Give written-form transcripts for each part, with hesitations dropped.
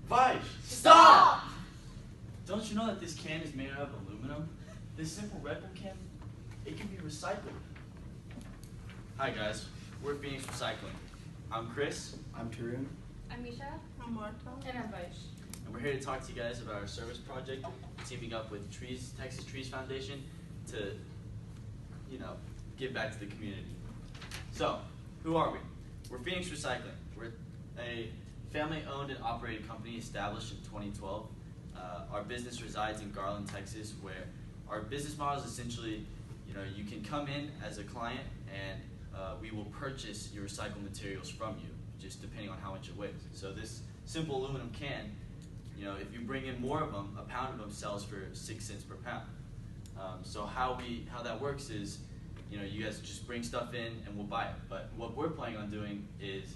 Vaish! Stop! Don't you know that this can is made out of aluminum? This simple Red Bull can, it can be recycled. Hi guys, we're Phoenix Recycling. I'm Chris. I'm Tarun. I'm Misha. I'm Marta. And I'm Vaish. And we're here to talk to you guys about our service project, teaming up with Texas Trees Foundation to, give back to the community. So, who are we? We're Phoenix Recycling. We're a family-owned and operated company established in 2012. Our business resides in Garland, Texas, where our business model is essentially, you can come in as a client and we will purchase your recycled materials from you, just depending on how much it weighs. So this simple aluminum can, if you bring in more of them, a pound of them sells for 6 cents per pound. So how that works is, you guys just bring stuff in and we'll buy it. But what we're planning on doing is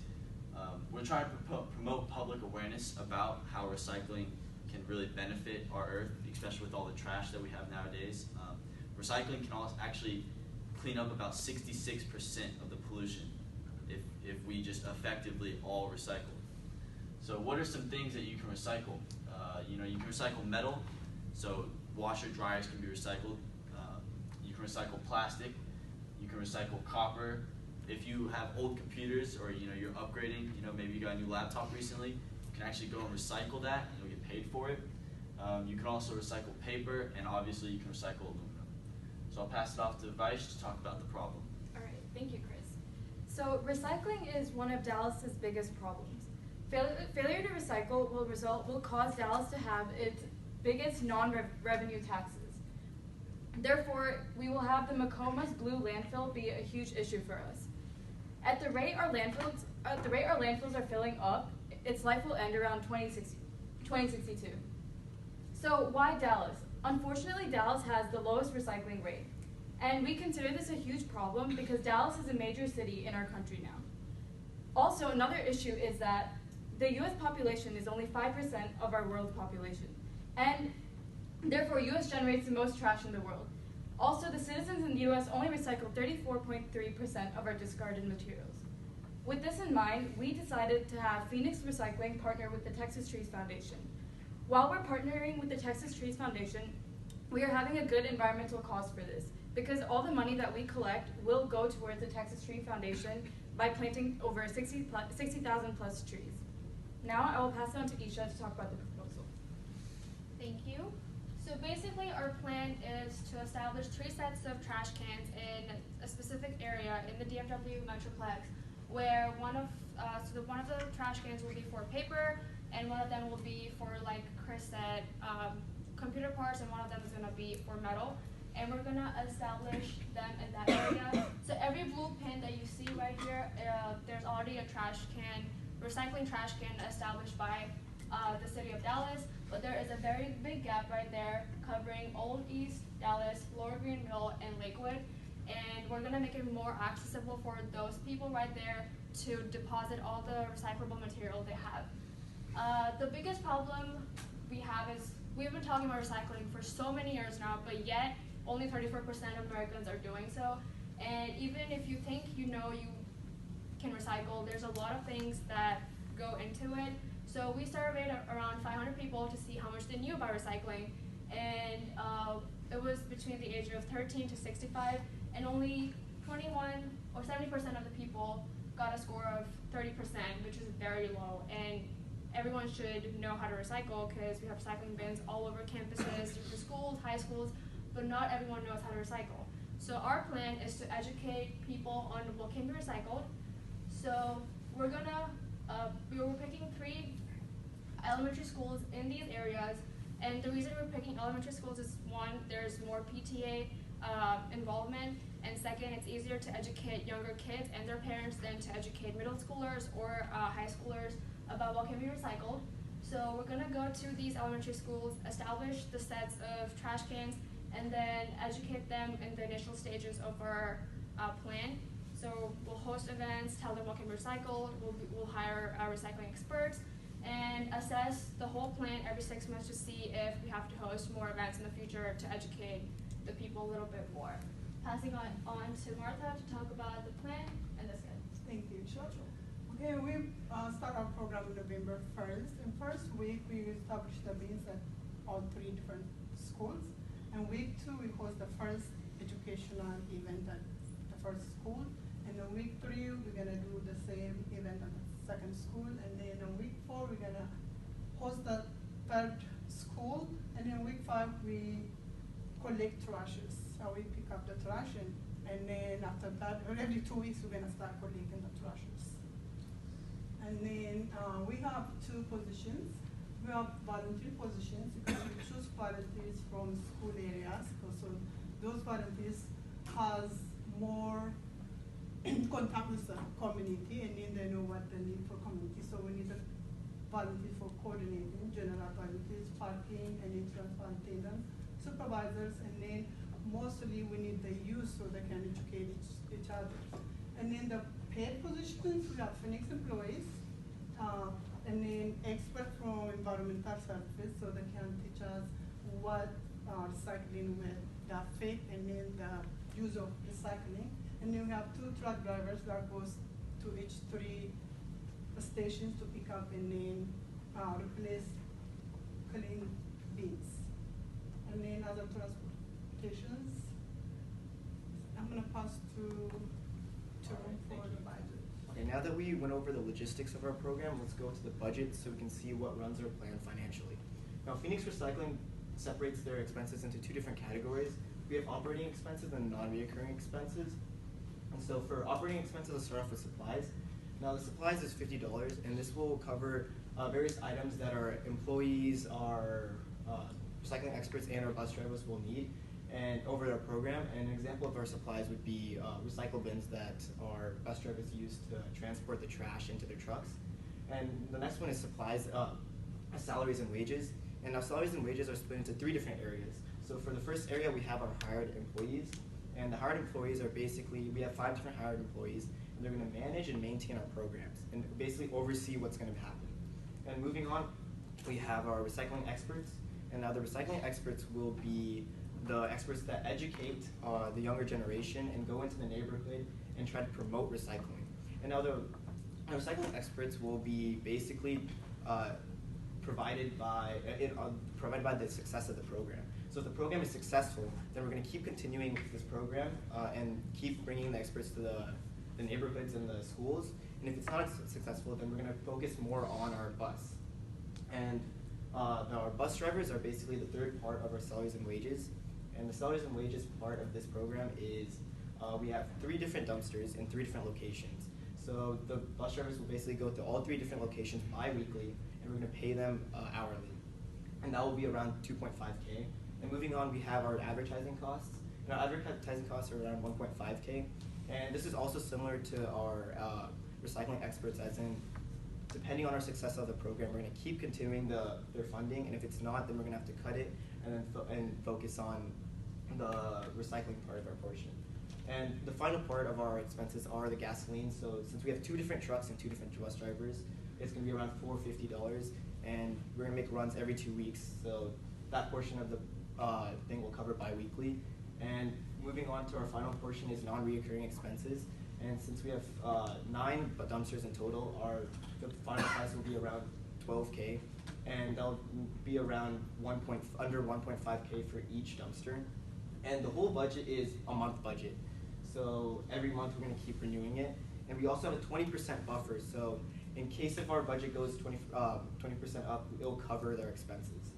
we're trying to promote public awareness about how recycling can really benefit our earth, especially with all the trash that we have nowadays. Recycling can also actually clean up about 66% of the pollution if we just effectively all recycle. So what are some things that you can recycle? You can recycle metal, so washer dryers can be recycled. You can recycle plastic. You can recycle copper. If you have old computers or you're upgrading, maybe you got a new laptop recently, you can actually go and recycle that and you'll get paid for it. You can also recycle paper, and obviously you can recycle aluminum. So I'll pass it off to Vaish to talk about the problem. All right, thank you, Chris. So recycling is one of Dallas's biggest problems. Failure to recycle will cause Dallas to have its biggest non-revenue taxes. Therefore, we will have the McComas Blue landfill be a huge issue for us. At the rate our landfills are filling up, its life will end around 2062. So why Dallas? Unfortunately, Dallas has the lowest recycling rate. And we consider this a huge problem because Dallas is a major city in our country now. Also, another issue is that the US population is only 5% of our world's population. And therefore, US generates the most trash in the world. Also, the citizens in the US only recycle 34.3% of our discarded materials. With this in mind, we decided to have Phoenix Recycling partner with the Texas Trees Foundation. While we're partnering with the Texas Trees Foundation, we are having a good environmental cause for this because all the money that we collect will go towards the Texas Tree Foundation by planting over 60,000 plus trees. Now I will pass it on to Isha to talk about the proposal. Thank you. So basically our plan is to establish 3 sets of trash cans in a specific area in the DFW Metroplex where one of the trash cans will be for paper and one of them will be for, like Chris said, computer parts, and one of them is going to be for metal. And we're going to establish them in that area. So every blue pin that you see right here, there's already a recycling trash can established by the city of Dallas, but there is a very big gap right there covering Old East, Dallas, Lower Green Mill, and Lakewood. And we're going to make it more accessible for those people right there to deposit all the recyclable material they have. The biggest problem we have is we've been talking about recycling for so many years now, but yet only 34% of Americans are doing so. And even if you think you can recycle, there's a lot of things that go into it. So we surveyed around 500 people to see how much they knew about recycling, and it was between the age of 13 to 65, and only 21 or 70% of the people got a score of 30%, which is very low. And everyone should know how to recycle because we have recycling bins all over campuses, different schools, high schools, but not everyone knows how to recycle. So our plan is to educate people on what can be recycled. So we're picking 3 elementary schools in these areas, and the reason we're picking elementary schools is 1, there's more PTA involvement, and 2nd, it's easier to educate younger kids and their parents than to educate middle schoolers or high schoolers about what can be recycled. So we're going to go to these elementary schools, establish the sets of trash cans, and then educate them in the initial stages of our plan. So we'll host events, tell them what can be recycled, we'll hire recycling experts, and assess the whole plan every 6 months to see if we have to host more events in the future to educate the people a little bit more. Passing on to Martha to talk about the plan and the schedule. Thank you, Isha. Okay, we start our program on November 1st. In first week, we establish the bins at all 3 different schools. And week 2, we host the first educational event at the first school. And in week 3, we're gonna do the same event at the second school. And then in week 4, we're gonna host the third school. And in week 5, we collect trashes. So we pick up the trash, and then after that, every 2 weeks, we're gonna start collecting the trashes. And then we have 2 positions. We have volunteer positions because we choose volunteers from school areas. So those volunteers has more contact with the community, and then they know what they need for community. So we need a volunteer for coordinating, general volunteers, parking, and entrance attendants, supervisors, and then mostly we need the youth so they can educate each other. And then the paid positions, we have Phoenix employees, and then experts from environmental services so they can teach us what recycling will affect, and then the use of recycling. And then we have 2 truck drivers that goes to each 3 stations to pick up and then replace clean bins. And then other transportations, I'm gonna pass to for the budget. Okay, now that we went over the logistics of our program, let's go to the budget so we can see what runs our plan financially. Now, Phoenix Recycling separates their expenses into 2 different categories. We have operating expenses and non-reoccurring expenses. And so for operating expenses, let's start off with supplies. Now, the supplies is $50, and this will cover various items that our employees, our recycling experts, and our bus drivers will need and over our program. And an example of our supplies would be recycle bins that our bus drivers use to transport the trash into their trucks. And the next one is supplies, salaries and wages. And our salaries and wages are split into 3 different areas. So for the first area, we have our hired employees. And the hired employees are basically, we have 5 different hired employees, and they're gonna manage and maintain our programs and basically oversee what's gonna happen. And moving on, we have our recycling experts. And now the recycling experts will be the experts that educate the younger generation and go into the neighborhood and try to promote recycling. And now the recycling experts will be basically provided by the success of the program. So if the program is successful, then we're going to keep continuing with this program and keep bringing the experts to the neighborhoods and the schools. And if it's not successful, then we're going to focus more on our bus. And our bus drivers are basically the 3rd part of our salaries and wages. And the salaries and wages part of this program is we have 3 different dumpsters in 3 different locations. So the bus drivers will basically go to all 3 different locations bi-weekly, and we're going to pay them hourly. And that will be around $2.5K. And moving on, we have our advertising costs. And our advertising costs are around $1.5K. And this is also similar to our recycling experts, as in, depending on our success of the program, we're going to keep continuing their funding, and if it's not, then we're going to have to cut it and then focus on the recycling part of our portion. And the final part of our expenses are the gasoline. So since we have 2 different trucks and 2 different bus drivers, it's going to be around $450, and we're going to make runs every 2 weeks. So that portion of the thing will cover bi-weekly. And moving on to our final portion is non-reoccurring expenses. And since we have 9 dumpsters in total, the final price will be around $12K, and that'll be around under $1.5K for each dumpster. And the whole budget is a month budget. So every month we're going to keep renewing it. And we also have a 20% buffer. So in case if our budget goes 20% up, it'll cover their expenses.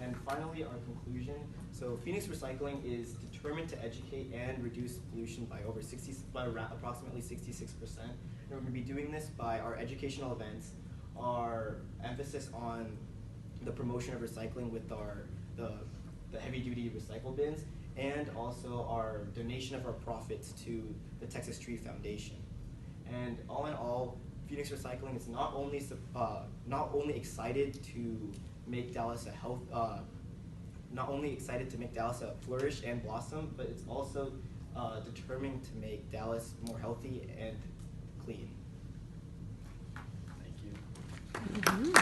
And finally, our conclusion. So Phoenix Recycling is determined to educate and reduce pollution by approximately 66%. And we're going to be doing this by our educational events, our emphasis on the promotion of recycling with the heavy-duty recycle bins, and also our donation of our profits to the Texas Tree Foundation. And all in all, Phoenix Recycling is not only excited to make Dallas flourish and blossom, but it's also determined to make Dallas more healthy and clean. Thank you.